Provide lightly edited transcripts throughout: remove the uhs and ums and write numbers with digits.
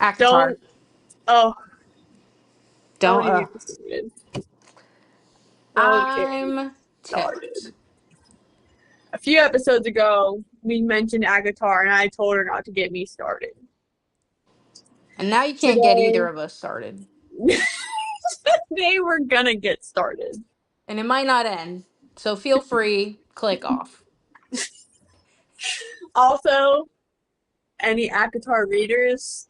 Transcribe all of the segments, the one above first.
ACOTAR. Don't. Oh, Don't. don't even get me started. Don't get me I'm ticked. started. A few episodes ago, we mentioned ACOTAR, and I told her not to get me started. And now you can't get either Today, of us started. they were gonna get started. And it might not end. So feel free, click off. Also, any ACOTAR readers,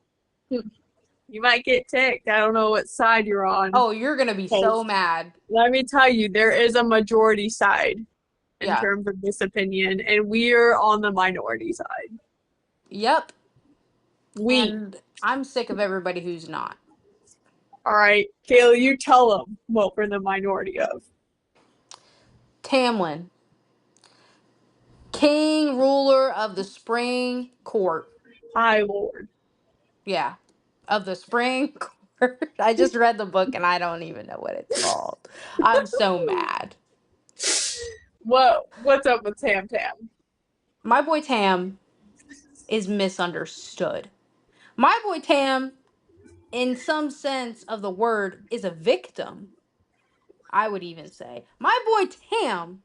you might get ticked. I don't know what side you're on. Oh, you're gonna be so Because mad. let me tell you, there is a majority side in Yeah. terms of this opinion, and we're on the minority side. Yep. We. And I'm sick of everybody who's not. All right, Kayla, you tell them what we're the minority of. Tamlin, king, ruler of the spring court. Hi, Lord. Yeah. Of the spring court. I just read the book and I don't even know what it's called. I'm so mad. What's up with Tam Tam? My boy Tam is misunderstood. My boy Tam, in some sense of the word, is a victim. I would even say. My boy Tam,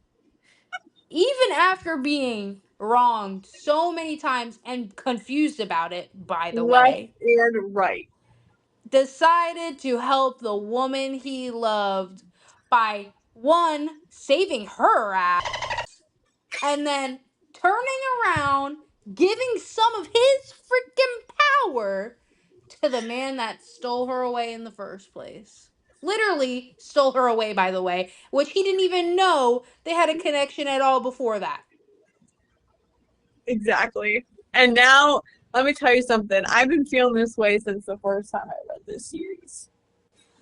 even after being wronged so many times and confused about it, by the Left way, and right. decided to help the woman he loved by one, saving her ass, and then turning around, giving some of his freaking power to the man that stole her away in the first place. Literally stole her away, by the way, which he didn't even know they had a connection at all before that. Exactly. And now, let me tell you something. I've been feeling this way since the first time I read this series.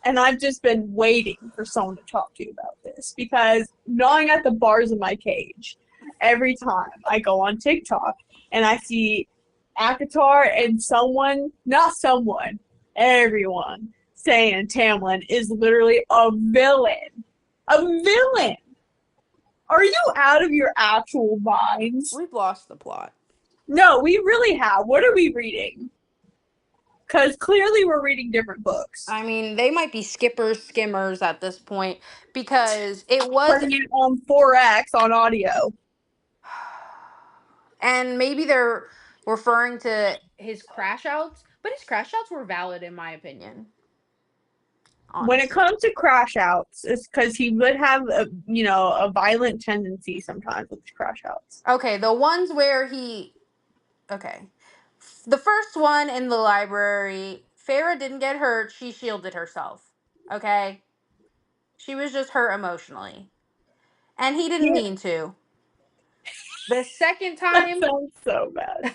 And I've just been waiting for someone to talk to you about this because gnawing at the bars of my cage every time I go on TikTok and I see Akatar and someone, not someone, everyone saying Tamlin is literally a villain. A villain! Are you out of your actual minds? We've lost the plot. No, we really have. What are we reading? Because clearly we're reading different books. I mean, they might be skippers, skimmers at this point because it was, Playing it on 4X on audio. and maybe they're referring to his crash outs, but his crash outs were valid in my opinion. When it Honestly. comes to crash outs, it's because he would have a violent tendency sometimes with crash outs. Okay, the ones where he, okay. The first one in the library, Farah didn't get hurt, she shielded herself. Okay? She was just hurt emotionally. And he didn't Yeah, mean to. The second that time, sounds so bad.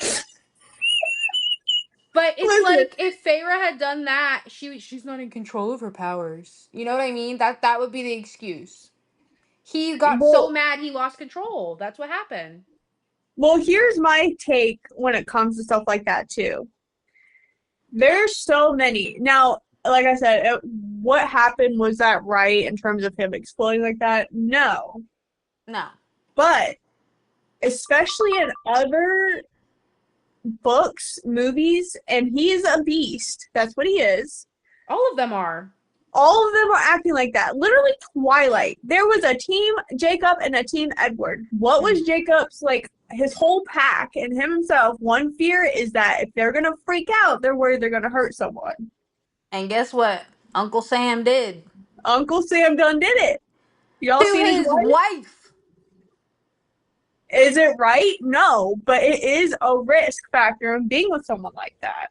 but it's Listen, like if Feyre had done that, she's not in control of her powers. You know what I mean? That would be the excuse. He got so well, mad he lost control. That's what happened. here's my take when it comes to stuff like that too. There's so many. Now, like I said, what happened, was that right in terms of him exploding like that? No. No. But especially in other books, movies, and he's a beast. That's what he is. All of them are. All of them are acting like that. Literally Twilight. There was a team Jacob and a team Edward. What was Mhm. Jacob's, like, his whole pack and him himself? One fear is that if they're gonna freak out, they're worried they're gonna hurt someone. And guess what? Uncle Sam did. Uncle Sam done did it. Y'all To seen his his wife? wife. Is it right? No, but it is a risk factor in being with someone like that.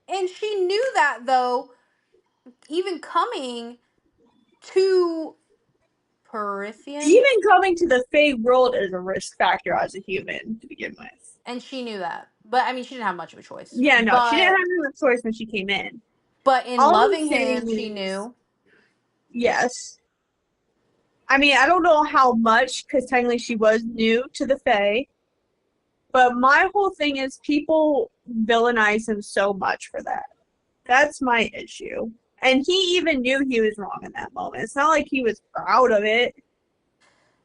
And she knew that though, even coming to Perithian. Even coming to the Fae world is a risk factor as a human to begin with. And she knew that. But I mean, she didn't have much of a choice. Yeah, no, she didn't But have a choice when she came in. in All I'm loving saying him, she is, knew. yes. I mean, I don't know how much, because technically she was new to the Fae, but my whole thing is people villainize him so much for that. That's my issue. And he even knew he was wrong in that moment. It's not like he was proud of it.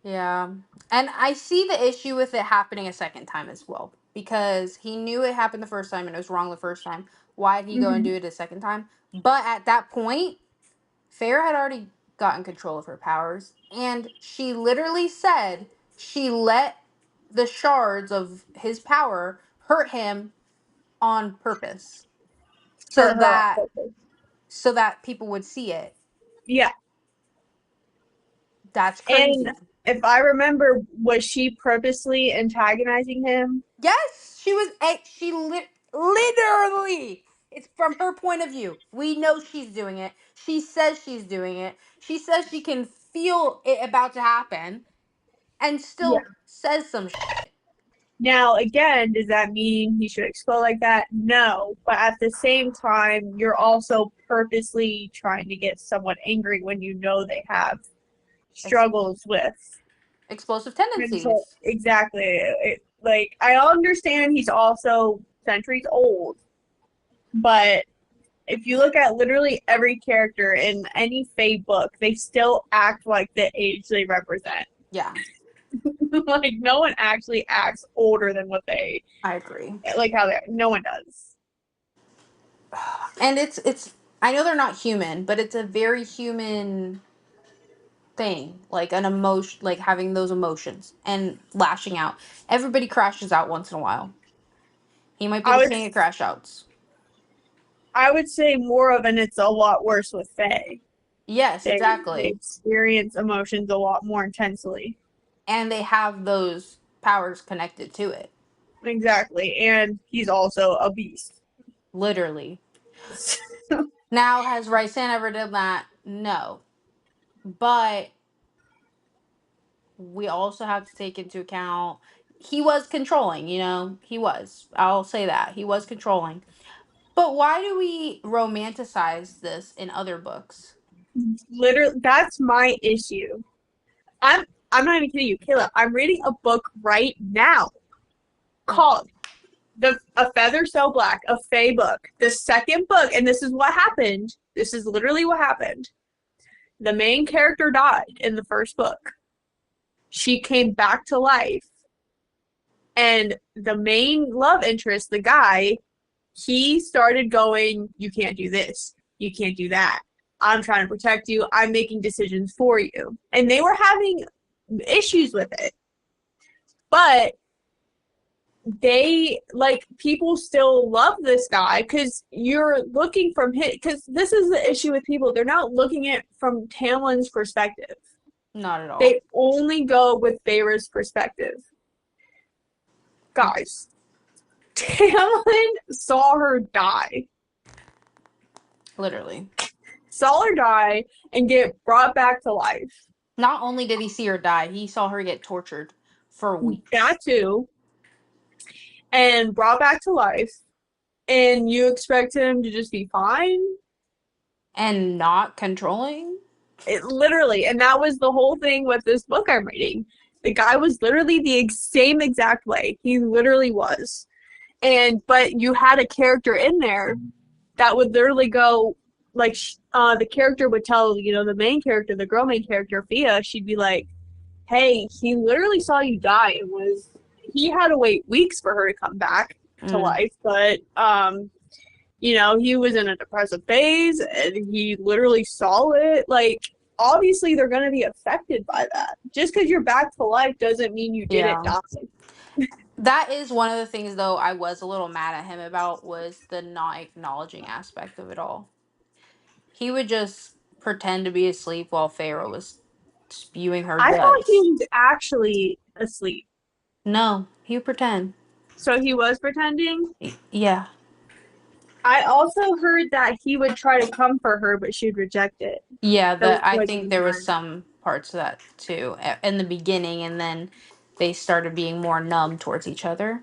Yeah. And I see the issue with it happening a second time as well. Because he knew it happened the first time and it was wrong the first time. Why'd he go and Mm-hmm. do it a second time? But at that point, Feyre had already gotten control of her powers, and she literally said she let the shards of his power hurt him on purpose, so Hurt her on that purpose. people would see it. Yeah. That's And crazy. if I remember, was she purposely antagonizing him? Yes, she was. Literally. It's from her point of view. We know she's doing it. She says she's doing it. She says she can feel it about to happen, and Yeah. still says some. Now, again, does that mean he should explode like that? No. But at the same time, you're also purposely trying to get someone angry when you know they have Ex- struggles with explosive mental. tendencies. Exactly. Like, I understand he's also centuries old, but if you look at literally every character in any Fae book, they still act like the age they represent. Yeah, Like, no one actually acts older than what they, I agree. like how they, no one does. And it's. I know they're not human, but it's a very human thing, like an emotion, like having those emotions and lashing out. Everybody crashes out once in a while. He might be I the would king of crash outs. I would say more of an it's a lot worse with Faye. Yes, They exactly. experience emotions a lot more intensely. And they have those powers connected to it. Exactly. And he's also a beast. Literally. Now, has Rysand ever done that? No. But we also have to take into account he was controlling, He was. I'll say that. He was controlling. But why do we romanticize this in other books? Literally, that's my issue. I'm I'm not even kidding you, Kayla. I'm reading a book right now called The A Feather So Black, a Fae book. The second book, and this is what happened. This is literally what happened. The main character died in the first book. She came back to life, and the main love interest, the guy, he started going, "You can't do this. You can't do that. I'm trying to protect you. I'm making decisions for you." And they were having issues with it. But they like people still love this guy because you're looking from his because this is the issue with people. They're not looking at from Tamlin's perspective. Not at all. They only go with Feyre's perspective. Guys, Tamlin saw her die. Literally. Saw her die and get brought back to life. Not only did he see her die, he saw her get tortured for weeks. That too. And brought back to life. And you expect him to just be fine? And not controlling? It literally, and that was the whole thing with this book I'm reading. The guy was literally the same exact way. He literally was. But you had a character in there that would literally go, like, the character would tell, the main character, the girl main character, Fia, she'd be like, hey, he literally saw you die and he had to wait weeks for her to come back to Mm. life, but, he was in a depressive phase and he literally saw it. Like, obviously, they're going to be affected by that. Just because you're back to life doesn't mean you didn't Yeah. die. That is one of the things, though, I was a little mad at him about was the not acknowledging aspect of it all. He would just pretend to be asleep while Pharaoh was spewing her I thought he guts. was actually asleep. No, he would pretend. So he was pretending. Yeah. I also heard that he would try to comfort her, but she'd reject it. Yeah, Those I was think in there was her. some parts of that too in the beginning, and then they started being more numb towards each other.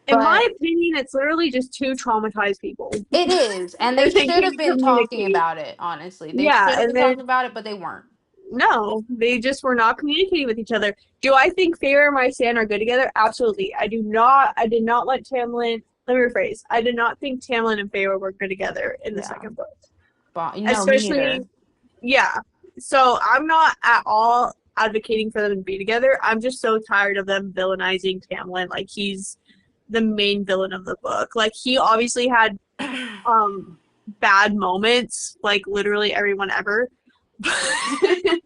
In But my opinion, it's literally just two traumatized people. it is, and they And they should have can't been talking communicate. about it, honestly. They Yeah, should have and been then talking about it, but they weren't. no, they just were not communicating with each other. Do I think Feyre and Rysand are good together? Absolutely. I do not. I did not let Tamlin. Let me rephrase. I did not think Tamlin and Feyre were good together in the Yeah. second book. But no, me Especially, neither. yeah. So I'm not at all advocating for them to be together. I'm just so tired of them villainizing Tamlin. Like he's the main villain of the book. Like he obviously had um bad moments, like literally everyone ever.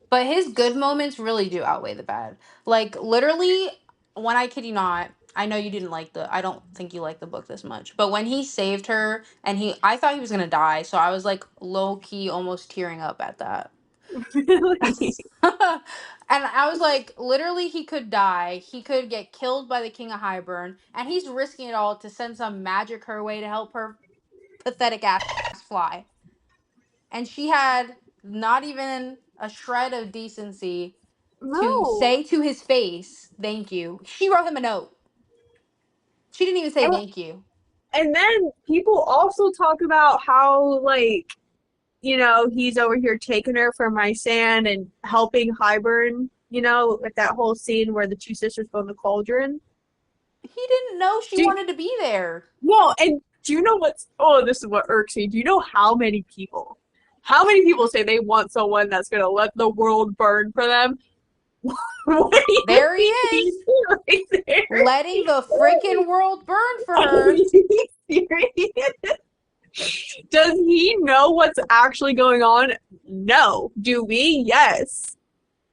But his good moments really do outweigh the bad. Like literally, when I kid you not, I know you didn't like the. I don't think you liked the book this much. But when he saved her, and I thought he was gonna die, so I was like low key almost tearing up at that. Really? And I was like, literally, he could die. He could get killed by the King of Highburn, and he's risking it all to send some magic her way to help her pathetic ass fly. And she had not even a shred of decency to No. say to his face, thank you. She wrote him a note. She didn't even say And, thank you. and then people also talk about how like he's over here taking her from my sand and helping Highburn, with that whole scene where the two sisters go in the cauldron. He didn't know she Do wanted to be there. well, and do you know this is what irks me. Do you know how many people say they want someone that's gonna let the world burn for them? What do you There he think is, he's doing right there? letting the freaking world burn for Are her. you serious? Does he know what's actually going on? No. Do we? Yes.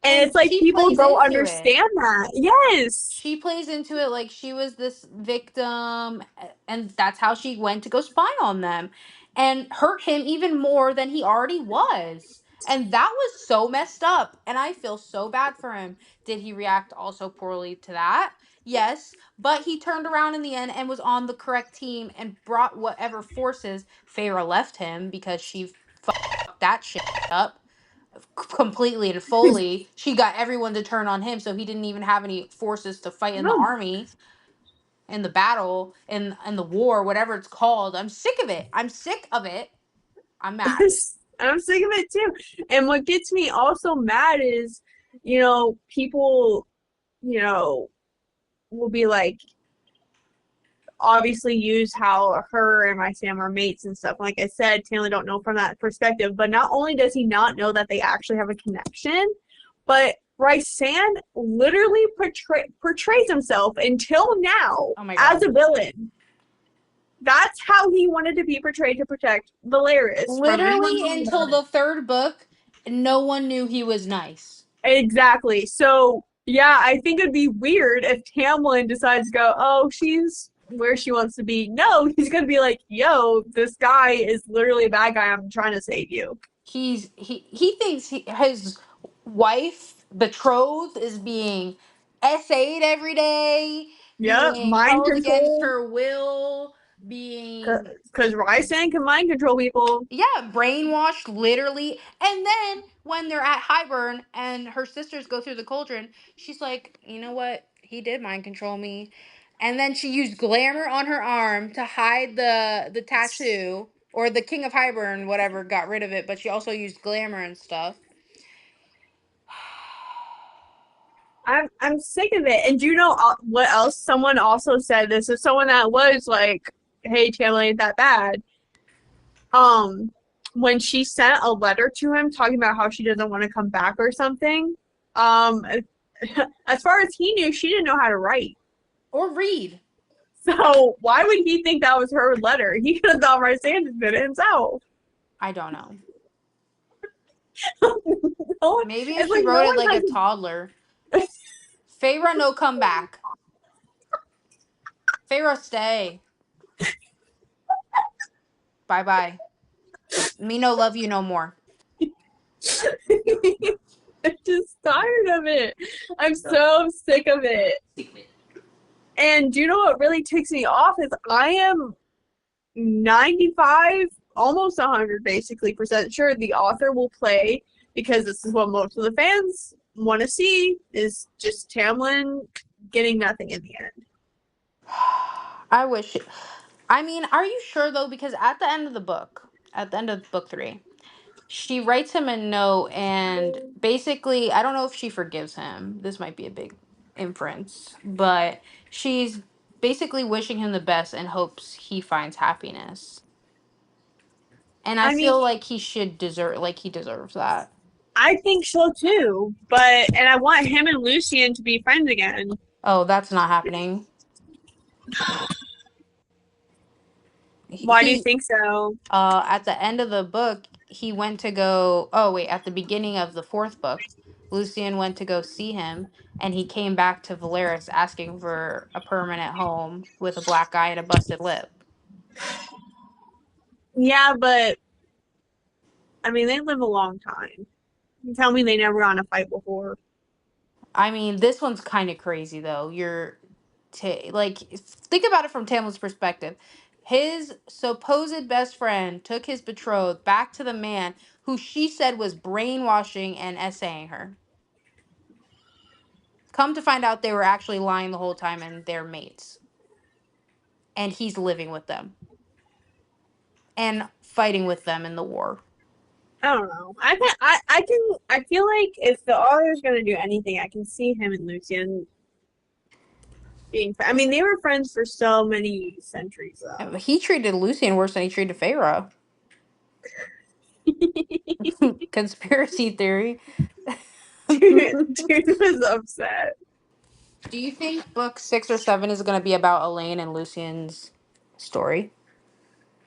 And And it's like she people plays don't into it. understand that. Yes. She plays into it like she was this victim, and that's how she went to go spy on them and hurt him even more than he already was. And that was so messed up, and I feel so bad for him. Did he react also poorly to that? Yes, but he turned around in the end and was on the correct team and brought whatever forces. Feyre left him because she fucked that shit up completely and fully. She got everyone to turn on him, so he didn't even have any forces to fight in the No, army, in the battle, in the war, whatever it's called. I'm sick of it. I'm sick of it. I'm mad. I'm sick of it too. And what gets me also mad is, people, you know, will be like, obviously use how her and my Sam are mates and stuff. Like I said, Taylor don't know from that perspective. But not only does he not know that they actually have a connection, but Rysand literally portrays himself until now Oh my as god. a villain. That's how he wanted to be portrayed to protect Valeris from anyone Literally knowing until about it. the third book, no one knew he was nice. Exactly. So yeah, I think it'd be weird if Tamlin decides to go, oh, she's where she wants to be. No, he's gonna be like, yo, this guy is literally a bad guy. I'm trying to save you. He thinks his wife betrothed is being essayed every day, Yep, being mind held against control. her will, being Because Rysand can mind control people. yeah, brainwashed literally. And then when they're at Highburn and her sisters go through the cauldron, she's like, you know what? He did mind control me. And then she used glamour on her arm to hide the tattoo. Or the King of Highburn, whatever, got rid of it, but she also used glamour and stuff. I'm sick of it. And do you know what else? Someone also said this is someone that was like, "Hey, Tamlin ain't that bad." Um, when she sent a letter to him talking about how she doesn't want to come back or something. Um, as far as he knew, she didn't know how to write. Or read. So why would he think that was her letter? He could have thought Rysand did it himself. I don't know. No, Maybe if it's she like no wrote it one like a has. toddler. Feyre no come back. Feyre stay. Bye bye. Me no love you no more. I'm just tired of it. I'm so sick of it. And do you know what really ticks me off is I am 95, almost 100 basically percent sure the author will play because this is what most of the fans want to see is just Tamlin getting nothing in the end. I wish. I mean, are you sure though? Because at the end of the book, at the end of book three, she writes him a note, and basically, I don't know if she forgives him. This might be a big inference, but she's basically wishing him the best and hopes he finds happiness. And I I mean, feel like he deserves that. I think so too, and I want him and Lucian to be friends again. Oh, that's not happening. Why do you He think so? at the end of the book, he went to go. Oh wait, at the beginning of the fourth book, Lucian went to go see him, and he came back to Valeris asking for a permanent home with a black eye and a busted lip. Yeah, but I mean, they live a long time. You tell me they never got in a fight before. I mean, this one's kind of crazy though. Like think about it from Tamlin's perspective. His supposed best friend took his betrothed back to the man who she said was brainwashing and essaying her. Come to find out they were actually lying the whole time and they're mates. And he's living with them and fighting with them in the war. I don't know. I feel like if the author's gonna do anything, I can see him and Lucian being. I mean, they were friends for so many centuries, though. He treated Lucian worse than he treated Feyre. Conspiracy theory. Dude was upset. Do you think book 6 or 7 is going to be about Elaine and Lucian's story?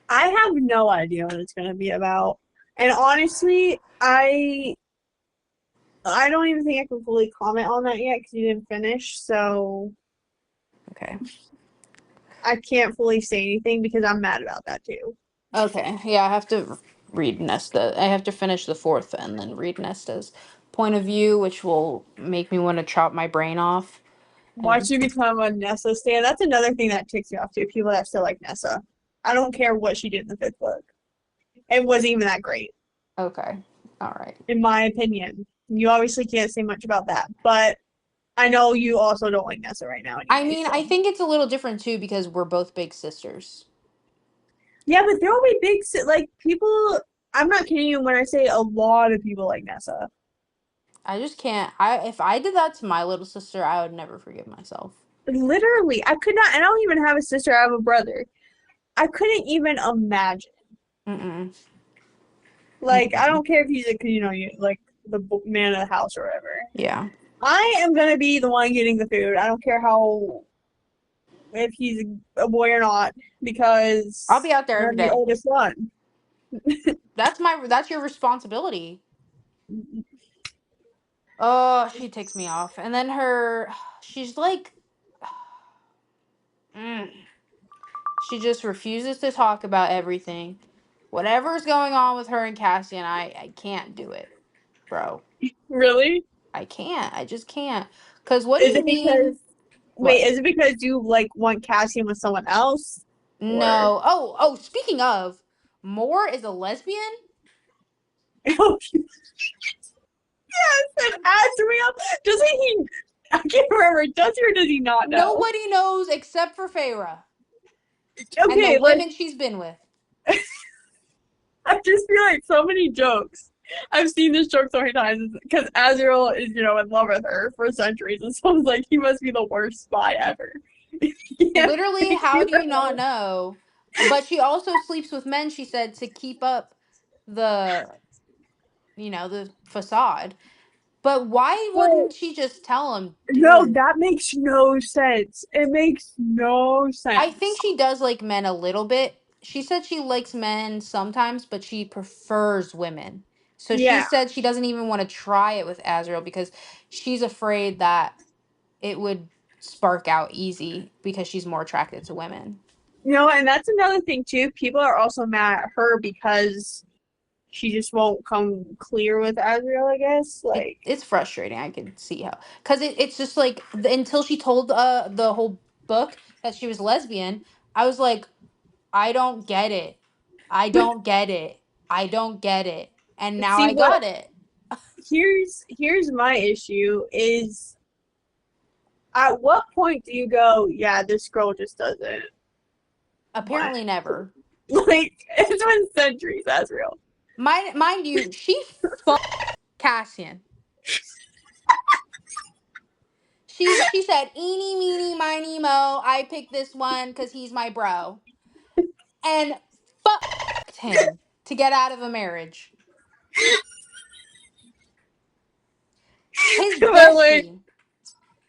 I have no idea what it's gonna be about, and honestly, I don't even think I can fully comment on that yet because you didn't finish, so Okay. I can't fully say anything because I'm mad about that too. Okay. Yeah, I have to read Nesta. I have to finish the fourth and then read Nesta's point of view, which will make me want to chop my brain off. Watch And you become a Nessa stan. That's another thing that ticks me off too. People that still like Nessa. I don't care what she did in the fifth book. It wasn't even that great, okay. All right. in my opinion. You obviously can't say much about that, but I know you also don't like Nessa right now I anyway, mean, so. I think it's a little different too because we're both big sisters. Yeah, but there will be like people. I'm not kidding you when I say a lot of people like Nessa. I just can't. I if I did that to my little sister, I would never forgive myself. Literally, I could not. I don't even have a sister. I have a brother. I couldn't even imagine. Mm-mm. Like, I don't care if he's a, like the man of the house or whatever. Yeah. I am gonna be the one getting the food. I don't care how if he's a boy or not I'll be because out there every I'm the day. oldest one. That's your responsibility. Oh, she takes me off. And then she's like, mm, she just refuses to talk about everything. Whatever's going on with her and Cassian, I can't do it, bro. Really? I can't. I just can't. Because what do Is you it because mean? wait? What? Is it because you like want Cassian with someone else, or No. Oh, speaking of, Moore is a lesbian? yes, and Azriel doesn't he? I can't remember. Does he or does he not know? Nobody knows except for Feyre and the Okay, like women she's been with. I just feel like so many jokes. I've seen this joke so many times because Azrael is, in love with her for centuries, and someone's like, he must be the worst spy ever. Yeah, Literally, how do you not know? But she also sleeps with men, she said, to keep up the, the facade. But why but wouldn't she just tell him, no, dude? that makes no sense. It makes no I think sense. she does like men a little bit. She said she likes men sometimes, but she prefers women. So she Yeah. said she doesn't even want to try it with Azrael because she's afraid that it would spark out easy because she's more attracted to women. And that's another thing too. People are also mad at her because she just won't come clear with Azrael, I guess. Like, It's frustrating. I can see how, because it's just like until she told the whole book that she was lesbian, I was like, I don't get it. I don't get it. I don't get it. And now see I what got it. here's my issue is at what point do you go, yeah, this girl just doesn't want Apparently never. like it's been centuries, Azrael. Mind you, she fucked Cassian. She said, "Eeny, meeny, miny, mo. I picked this one because he's my bro," and fucked him to get out of a marriage. His By the way, bestie.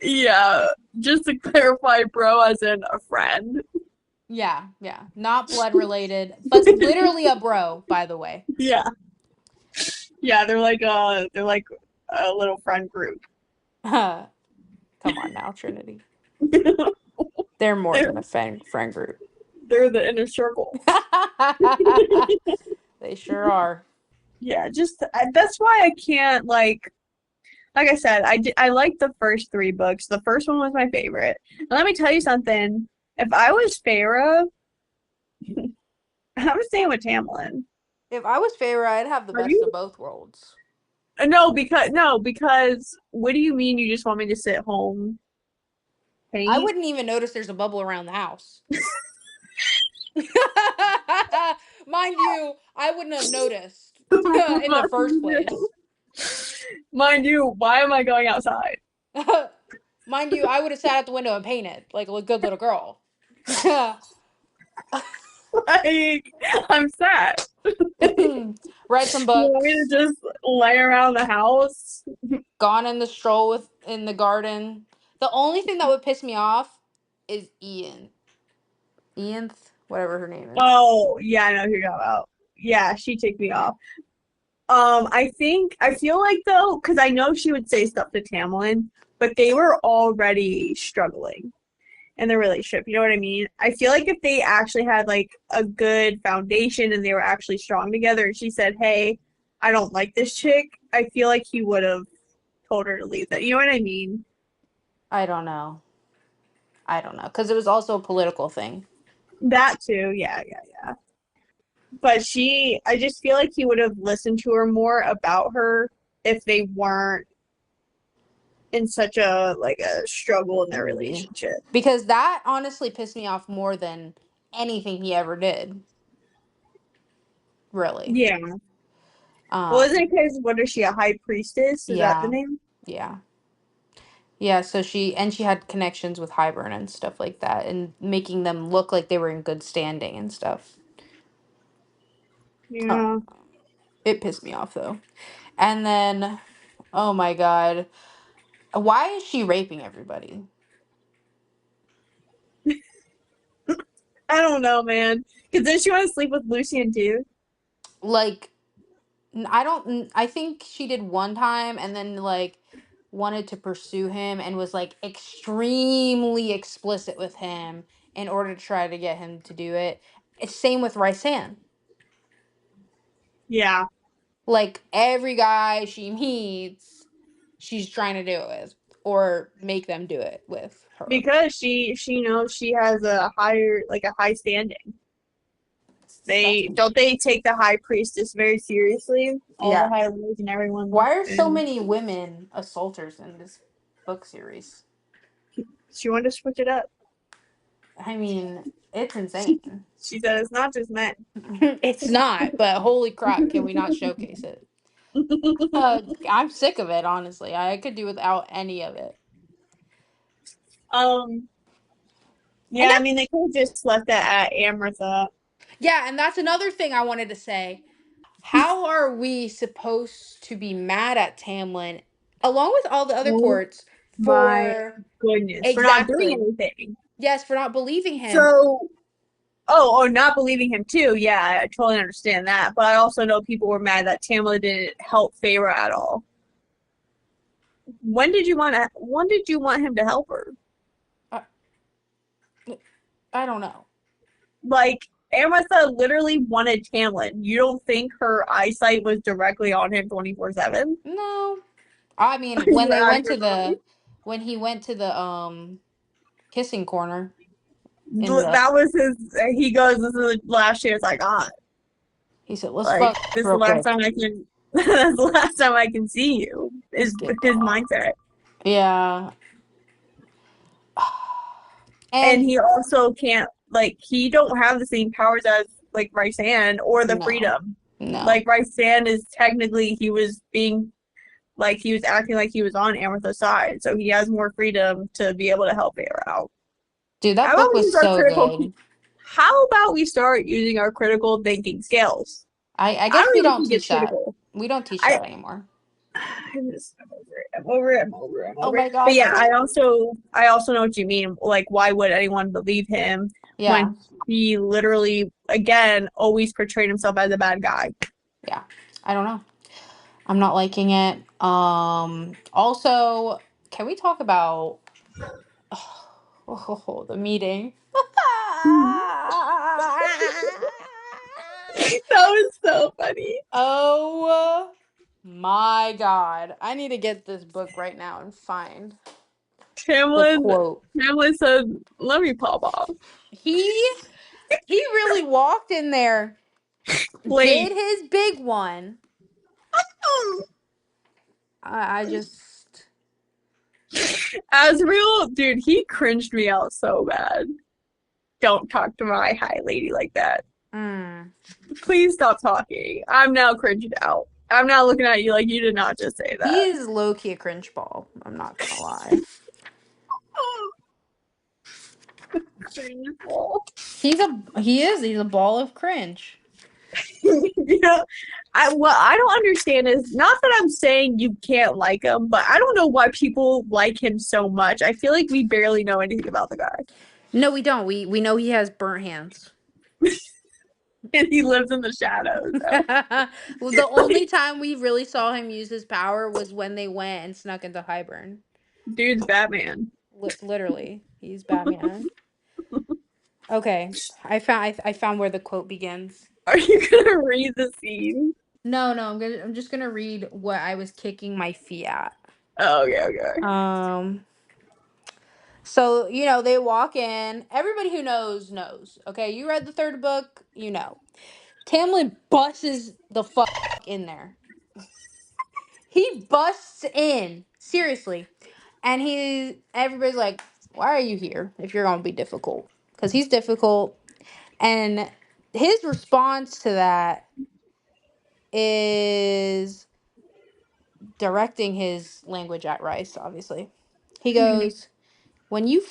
yeah, just to clarify, bro as in a friend. Yeah, yeah. Not blood related, but literally a bro, by the way. Yeah. Yeah, they're like a little friend group. Come on now, Trinity. they're They're more than a friend group. they're the inner circle. They sure are. Yeah, that's why I can't like I said, I liked the first three books. The first one was my favorite. And let me tell you something. If I was Feyre, I'm staying with Tamlin. If I was Feyre, I'd have the Are best you? of both worlds. No, because what do you mean you just want me to sit home I paint? wouldn't even notice there's a bubble around the house. Mind you, I wouldn't have noticed in the first place. Mind you, why am I going outside? Mind you, I would have sat at the window and painted like a good little girl. Like, I'm sad. Read some You want me to books, just lay around the house? gone in the stroll with in the garden. The only thing that would piss me off is Ian. Ianth, whatever her name is. Oh, yeah, I know who you're talking about. Yeah, she ticked me off. I feel like though, because I know she would say stuff to Tamlin, but they were already struggling in the relationship. You know what I mean? I feel like if they actually had like a good foundation and they were actually strong together, and she said, "Hey, I don't like this chick," I feel like he would have told her to leave that. You know what I mean? I don't know. I don't know. Because it was also a political thing. That too. Yeah, yeah, yeah. But I just feel like he would have listened to her more about her if they weren't in such a struggle in their Maybe. relationship. Because that honestly pissed me off more than anything he ever did. Really. Yeah. Well, isn't Um, it because what is she, a high priestess? Is that the yeah. name? Yeah. Yeah, so she had connections with Hybern and stuff like that and making them look like they were in good standing and stuff. Oh, Yeah. it pissed me off though. And then, oh my God, why is she raping everybody? I don't know, man. Because then she want to sleep with Lucian too. Like, I don't, I think she did one time and then like wanted to pursue him and was like extremely explicit with him in order to try to get him to do it. It's same with Rysand. Yeah. Like every guy she meets, she's trying to do it with or make them do it with her. Because she knows she has a high standing. That's They take the high priestess very seriously, all the yeah. high lords and everyone, Why are so and many women assaulters in this book series? she wanted to switch it up. I mean, it's insane. She said it's not just men. It's not, but holy crap, can we not showcase it? I'm sick of it, honestly. I could do without any of it. um, And yeah, I that's mean they could have just left that at Amrita. yeah, and that's another thing I wanted to say. How are we supposed to be mad at Tamlin along with all the other Oh courts my for goodness, for not doing exactly anything. yes, for not believing him? So, not believing him too. Yeah, I totally understand that. But I also know people were mad that Tamla didn't help Feyre at all. When did you want him to help her? I, I don't know. Like, Amrita literally wanted Tamlin. You don't think her eyesight was directly on him 24/7? No. I Are mean, when you they out of went your to mind? when he went to the kissing corner in the That was his. He goes, "This is the last chance I got. he said, "Let's Like, fuck this is the real last quick." time I can. That's the last time I can see you." Is Get with his mindset. yeah. And And he also can't he don't have the same powers as like Rysand or the no. freedom. No. Like Rysand is technically he was being he was acting like he was on Amethyst's side, so he has more freedom to be able to help Air out. Dude, How that about book we was use our so critical good. how about we start using our critical thinking skills? I I guess don't we even don't think it's teach that. critical. We don't teach I that anymore. I'm over it. I'm over it. I'm over it. I'm Oh over it. my But god. yeah, I also know what you mean. Like, why would anyone believe him Yeah. when he literally, again, always portrayed himself as a bad guy? Yeah. I don't know. I'm not liking it. Also, can we talk about the meeting? That was so funny. Oh my god. I need to get this book right now and find the Tamlin, quote. Tamlin said, "Let me pop off." He he really walked in there, Wait, did his big one. I just Asriel, dude, he cringed me out so bad. Don't talk to my high lady like that. mm, Please stop talking. I'm now cringed out. I'm now looking at you like you did not just say he that. is low key a cringe ball. I'm not gonna lie. Cringeful. He's a ball of cringe. Yeah. What I don't understand is not that I'm saying you can't like him, but I don't know why people like him so much. I feel like we barely know anything about the guy. No, we don't. We know he has burnt hands. And he lives in the shadows. So. Well, the only time we really saw him use his power was when they went and snuck into Hybern. Dude's Batman. Literally, he's Batman. Okay, I found where the quote begins. Are you gonna read the scene? No, no, I'm just gonna read what I was kicking my feet at. Oh, okay, okay. Um, so they walk in. Everybody who knows. Okay, you read the third book, you know. Tamlin busts the fuck in there. He busts in seriously, and everybody's like, "Why are you here? If you're gonna be difficult?" Because he's difficult, and his response to that is directing his language at Rice, obviously. He goes, when you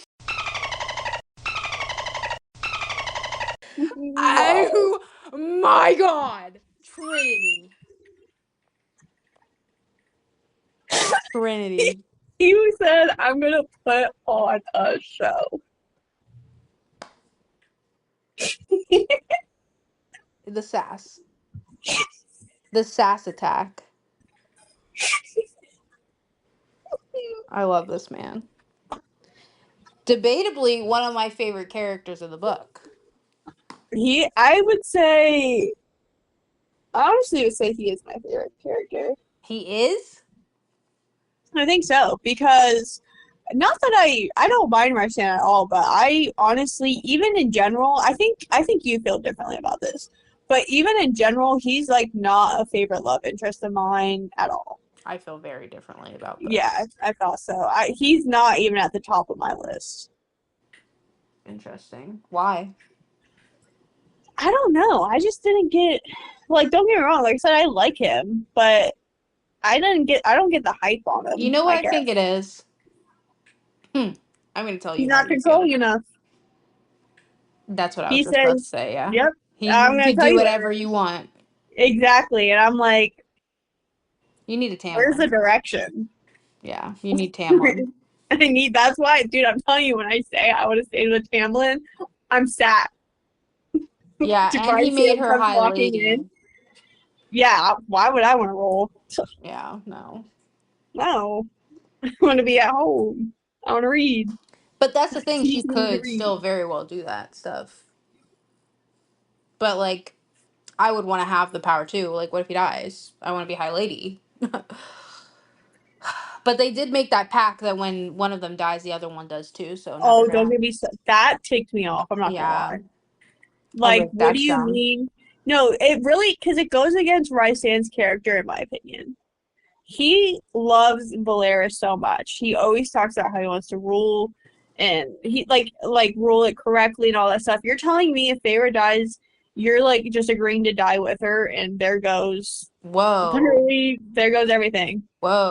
No. oh my god, Trinity. Trinity. He said, I'm gonna put on a show. The sass. The sass attack. I love this man. Debatably one of my favorite characters of the book. I would say, I honestly would say he is my favorite character. He is? I think so, because not that I don't mind Marcian at all, but I honestly, even in general, I think you feel differently about this. But even in general, he's like not a favorite love interest of mine at all. I feel very differently about Yeah, this. I thought so. He's not even at the top of my list. Interesting. Why? I don't know. I just didn't get like don't get me wrong, like I said, I like him, but I don't get the hype on You him, know what I I think guess. it is? I'm going to tell He's you why not he's the other. controlling enough. That's what I was He just about to says, say, yeah. "Yep, I'm You gonna could tell do you whatever you want. exactly." And I'm like, You need a "Where's the Tamlin. direction?" Yeah, you need Tamlin. That's why, dude, I'm telling you, when I say I would have stayed with Tamlin, I'm sad. Yeah, and he made Device her comes high walking lady. in. Yeah, why would I want to roll? Yeah, no. No, I want to be at home. I want to read. But that's the thing, she Teach me to could read. still very well do that stuff. But, like, I would want to have the power too. Like, what if he dies? I want to be high lady. But they did make that pact that when one of them dies, the other one does too. So now they're Oh, don't gonna, get me that ticked me off. I'm not gonna yeah. lie. I was Like, like, what do that's you dumb. mean? No, it really because it goes against Rysand's character, in my opinion. He loves Valeris so much. He always talks about how he wants to rule and he like rule it correctly and all that stuff. You're telling me if Feyre dies, you're like just agreeing to die with her and there goes Whoa, literally there goes everything.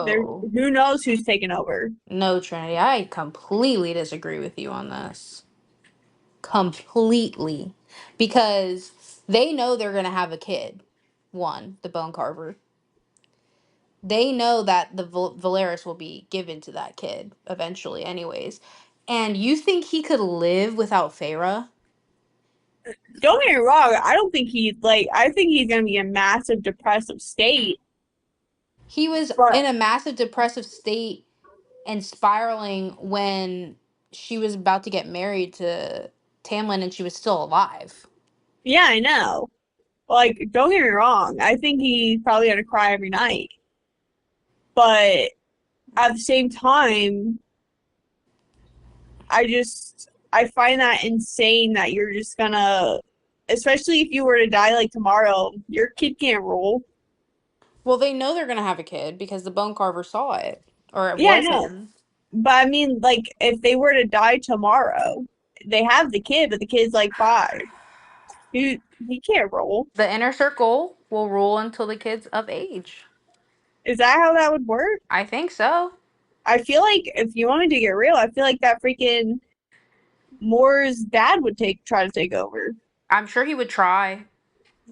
There whoa. who knows who's taking over. No, Trinity, I completely disagree with you on this. Completely, because they know they're gonna have a kid. One, the bone carver. They know that the Valeris will be given to that kid eventually, anyways. And you think he could live without Feyre? Don't get me wrong. I don't think he's like. I think he's gonna be in a massive depressive state. He was in But a massive depressive state and spiraling when she was about to get married to Tamlin and she was still alive. yeah, I know. Like, don't get me wrong. I think he's probably gonna cry every night. But at the same time, I find that insane that you're just gonna, especially if you were to die like tomorrow, your kid can't rule. Well, they know they're gonna have a kid because the bone carver saw it, or it Yeah, I was know. him. But I mean, like, if they were to die tomorrow, they have the kid, but the kid's like 5. He can't rule. The inner circle will rule until the kid's of age. Is that how that would work? I think so. I feel like if you wanted to get real, I feel like that freaking Moore's dad would try to take over. I'm sure he would try.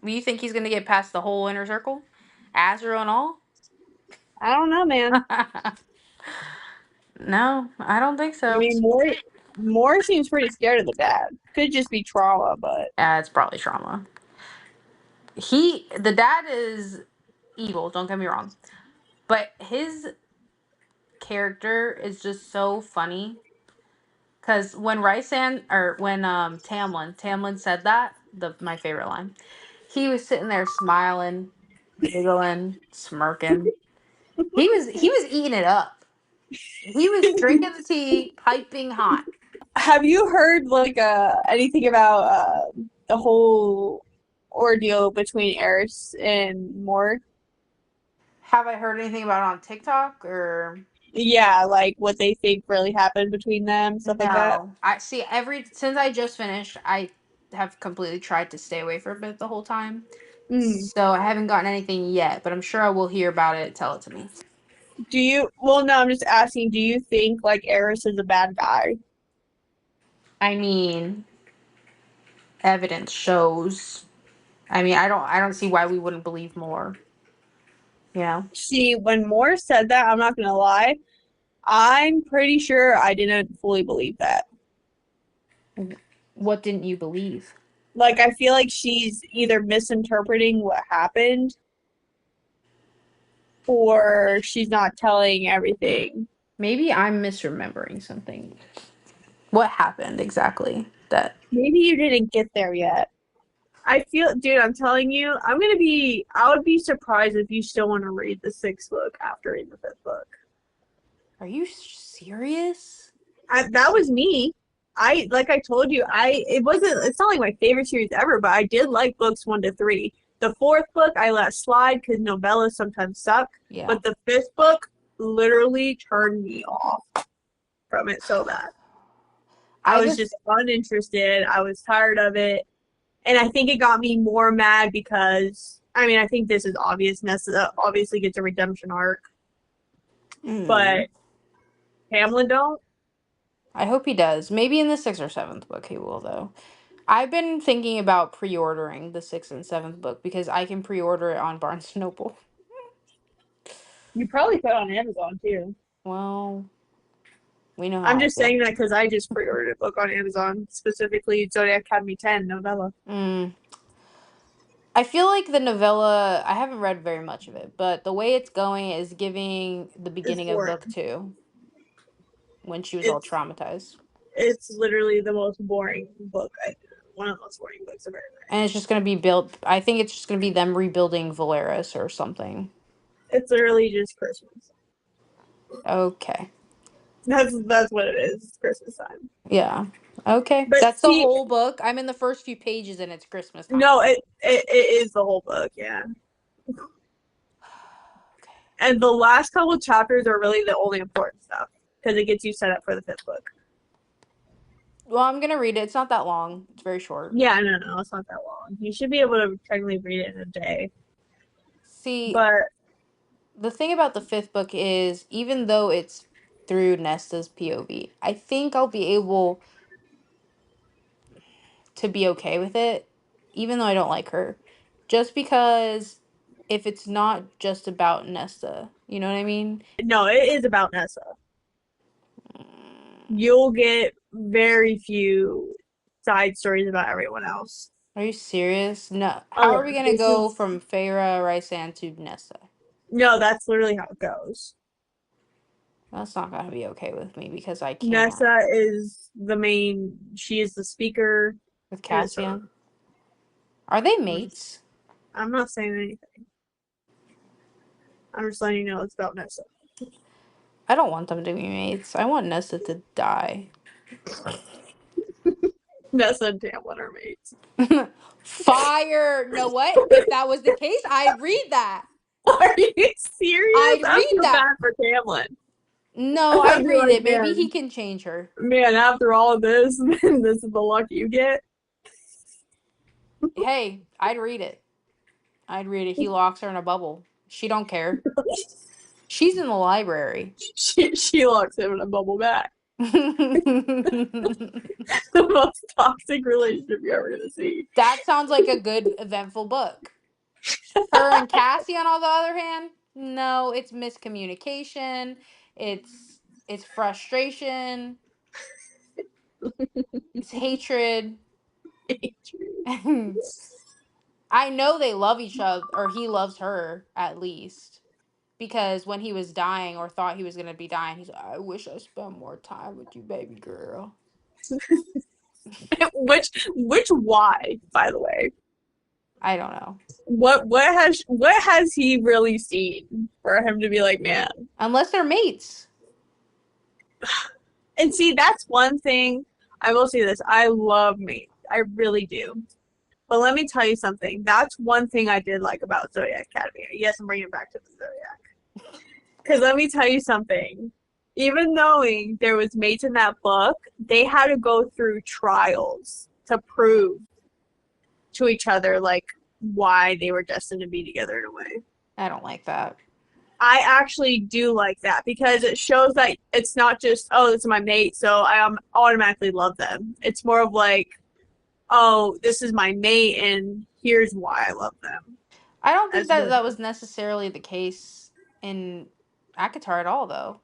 Do you think he's gonna get past the whole inner circle, Azra and all? I don't know, man. No, I don't think I so. mean, Moore seems pretty scared of the dad. Could just be trauma, but Yeah, it's probably trauma. The dad is evil. Don't get me wrong, but his character is just so funny. Cause when when Tamlin said that, my favorite line, he was sitting there smiling, giggling, smirking. He was eating it up. He was drinking the tea, piping hot. have you heard like anything about the whole ordeal between Eris and Moore? Have I heard anything about it on TikTok or Yeah, like what they think really happened between them, stuff like that. no? I see every since I just finished, I have completely tried to stay away from it the whole time. Mm. So I haven't gotten anything yet, but I'm sure I will hear about it. Tell it to me. Do you? Well, no, I'm just asking. Do you think like Eris is a bad guy? I mean, evidence shows. I mean, I don't see why we wouldn't believe more. You know? See, when Moore said that, I'm not gonna lie, I'm pretty sure I didn't fully believe that. What didn't you believe? Like, I feel like she's either misinterpreting what happened or she's not telling everything. Maybe I'm misremembering something. What happened exactly? That Maybe you didn't get there yet. I feel, dude, I'm telling you, I would be surprised if you still want to read the 6th book after reading the 5th book. Are you serious? That was me. Like I told you, it's not like my favorite series ever, but I did like books 1 to 3. The 4th book I let slide because novellas sometimes suck, Yeah. but the 5th book literally turned me off from it so bad. I I was just just uninterested. I was tired of it, and I think it got me more mad because I mean I think this is obvious. Nessa obviously gets a redemption arc, mm, but Tamlin don't. I hope he does. Maybe in the sixth or seventh book he will though. I've been thinking about pre-ordering the sixth and seventh book because I can pre-order it on Barnes and Noble. You probably put it on Amazon too. Well, we know how I'm I just feel. saying that because I just pre-ordered a book on Amazon, specifically Zodiac Academy 10 novella. Mm. I feel like the novella, I haven't read very much of it, but the way it's going is giving the It's beginning of boring. book two when she was all It's traumatized. it's literally the most boring book. One of the most boring books I've ever read. And it's just going to be built, I think it's just going to be them rebuilding Valeris or something. It's literally just Christmas. Okay. That's what it is. It's Christmas time. Yeah. Okay. But That's the see, whole book. I'm in the first few pages and it's Christmas time. no, it is the whole book, yeah. Okay. And the last couple chapters are really the only important stuff because it gets you set up for the 5th book. Well, I'm going to read it. It's not that long. It's very short. Yeah, no, it's not that long. You should be able to technically read it in a day. See, But the thing about the fifth book is even though it's through Nesta's POV, I think I'll be able to be okay with it, even though I don't like her. Just because if it's not just about Nesta. You know what I mean? No, it is about Nessa. Mm, You'll get very few side stories about everyone else. are you serious? No. Oh How yeah, are we gonna this go is from Feyre, Rysand to Nesta? no, that's literally how it goes. That's not gonna be okay with me because I can't. Nessa is the main, she is the speaker, With and it's her. Cassian. Are they mates? I'm not saying anything. I'm just letting you know it's about Nessa. I don't want them to be mates. I want Nesta to die. Nessa and Tamlin are mates. Fire! Know what? If that was the case, I'd read that. Are you serious? I'd I read feel that. bad for Tamlin. No, I'd I'd be read like, it. Maybe he can change her. man, after all of this, this is the luck you get. Hey, I'd read it. I'd read it. He locks her in a bubble. She don't care. She's in the library. She locks him in a bubble back. That The most toxic relationship you're ever gonna see. sounds like a good, eventful book. Her and Cassie, on the other hand, no, it's miscommunication. It's frustration. It's hatred. I know they love each other, or he loves her at least. Because when he was dying or thought he was going to be dying, he's like, I wish I spent more time with you, baby girl. Which why, by the way? I don't know. What has he really seen for him to be like, man? Unless they're mates. And see, that's one thing I will say this. I love mates. I really do. But let me tell you something. That's one thing I did like about Zodiac Academy. Yes, I'm bringing it back to the Zodiac. Because let me tell you something. Even knowing there was mates in that book, they had to go through trials to prove to each other like why they were destined to be together in a way. I don't like that. I actually do like that because it shows that it's not just, oh, this is my mate, so I automatically love them. It's more of like, oh, this is my mate, and here's why I love them. I don't think As that opposed that was necessarily the case in ACOTAR at all, though.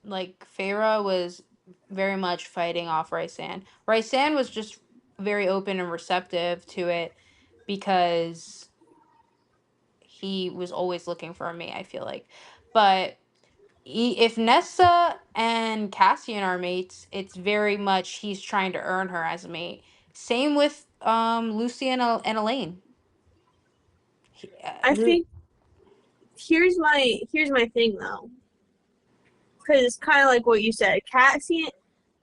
Like, Feyre was very much fighting off Rysand. Rysand was just very open and receptive to it because he was always looking for me, I feel like. But if Nessa and Cassian are mates, it's very much he's trying to earn her as a mate. Same with Lucy and Elaine. I think here's my thing though, because it's kind of like what you said. Cassian,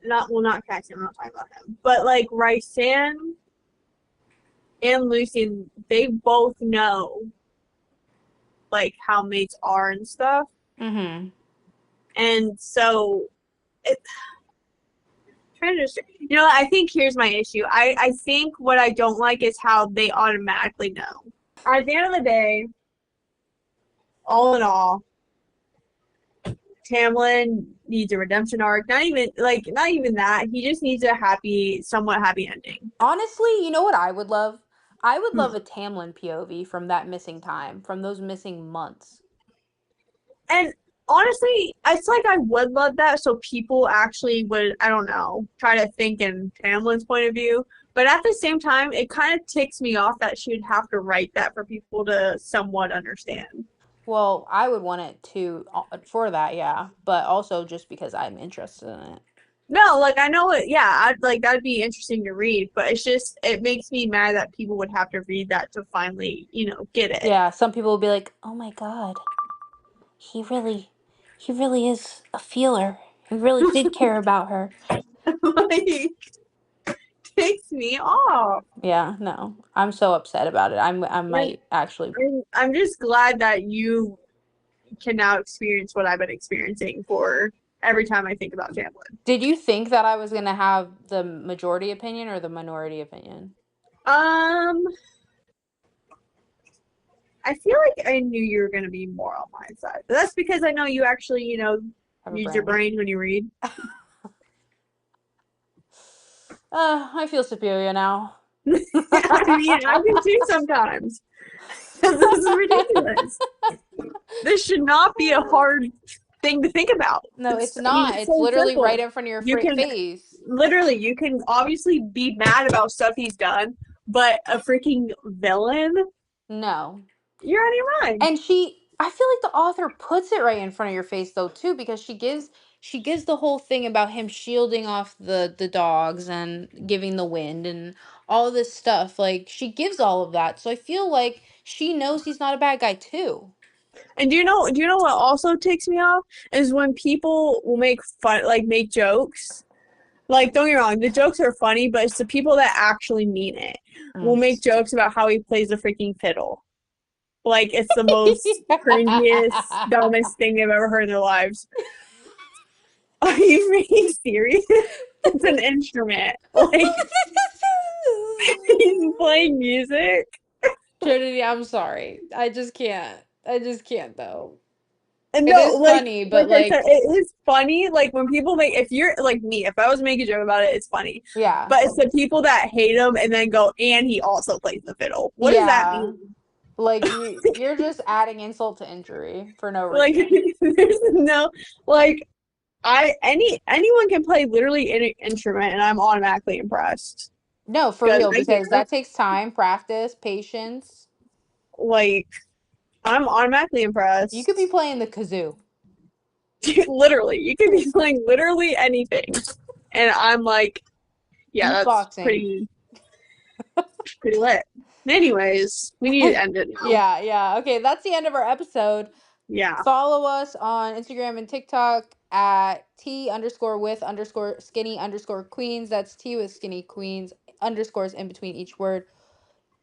not Cassian. I'm not talking about him, but like Rysand and Lucy, they both know like how mates are and stuff, Mm-hmm. and so it. Trying to just, I think here's my issue. I think what I don't like is how they automatically know. At the end of the day, all in all, Tamlin needs a redemption arc. Not even that. He just needs a somewhat happy ending. Honestly, you know what I would love? I would Hmm. love a Tamlin POV from that missing time, from those missing months. And honestly, it's like I would love that so people actually would, I don't know, try to think in Tamlin's point of view. But at the same time, it kind of ticks me off that she would have to write that for people to somewhat understand. Well, I would want it to for that, yeah, but also just because I'm interested in it. No, like I know it. Yeah, I'd like that'd be interesting to read, but it makes me mad that people would have to read that to finally, get it. Yeah, some people will be like, "Oh my God, he really, he really is a feeler. He really did care about her." Like takes me off. Yeah, no, I'm so upset about it. I And might actually. I'm just glad that you can now experience what I've been experiencing for every time I think about Tamlin. Did you think that I was gonna have the majority opinion or the minority opinion? Um, I feel like I knew you were gonna be more on my side, but that's because I know you actually, Have a use your brain. brain when you read. I feel superior now. I mean, I do too sometimes. This is ridiculous. This should not be a hard thing to think about. No, it's I mean, not. it's It's so literally right simple. in front of your You can face. literally, you can obviously be mad about stuff he's done, but a freaking villain, No. you're out of your mind. And I feel like the author puts it right in front of your face though too, because she gives the whole thing about him shielding off the dogs and giving the wind and all this stuff. Like she gives all of that. So I feel like she knows he's not a bad guy too. And do you know what also ticks me off is when people will make fun, like make jokes. Like, don't get me wrong, the jokes are funny, but it's the people that actually mean it will Mm. make jokes about how he plays the freaking fiddle. Like, it's the most cringiest, dumbest thing they've ever heard in their lives. Are you freaking serious? It's an instrument. Like, he's playing music. Trinity, I'm sorry. I just can't though. And It no, is funny, like but I said, like, it is funny. Like when people make, if you're like me, if I was making a joke about it, it's funny. yeah. But it's the people that hate him and then go, and he also plays the fiddle. What does that Yeah. mean? Like you're just adding insult to injury for no Like, reason. there's no, like, anyone can play literally any instrument, and I'm automatically impressed No, for because real, I because can't. that takes time, practice, patience. Like, I'm automatically You could be impressed. playing the kazoo, Literally, you can be playing literally anything, and I'm like, yeah, that's beatboxing. pretty lit. Anyways, we need to end it now. Yeah, yeah. Okay, that's the end of our episode. Yeah. Follow us on Instagram and TikTok at T_with_skinny_queens. That's T with skinny queens, underscores in between each word.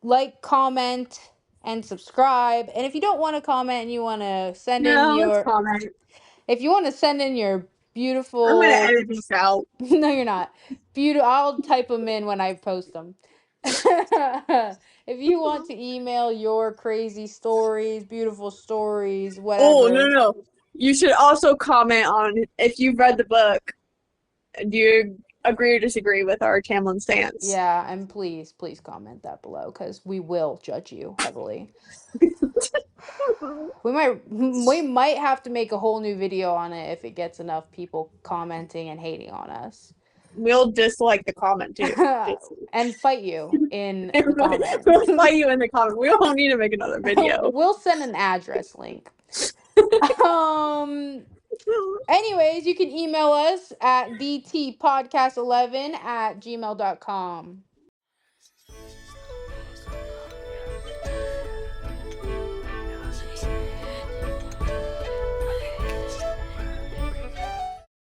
Like, comment, and subscribe. And if you don't want to comment and you want to send in No, let's your, comment. if you want to send in your I'm gonna beautiful, edit this out. no, you're not. Beautiful. I'll type them in when I post them. If you want to email your crazy stories, beautiful stories, Oh, no, whatever. no, no. You should also comment on if you've read the book. Do you agree or disagree with our Tamlin stance? Yeah, and please, please comment that below because we will judge you heavily. We might have to make a whole new video on it if it gets enough people commenting and hating on us. We'll dislike the comment too. Just And fight you in the everybody, comments. we'll fight you in the comment. We won't need to make another video. We'll send an address link. Um Anyways, you can email us at btpodcast11@gmail.com.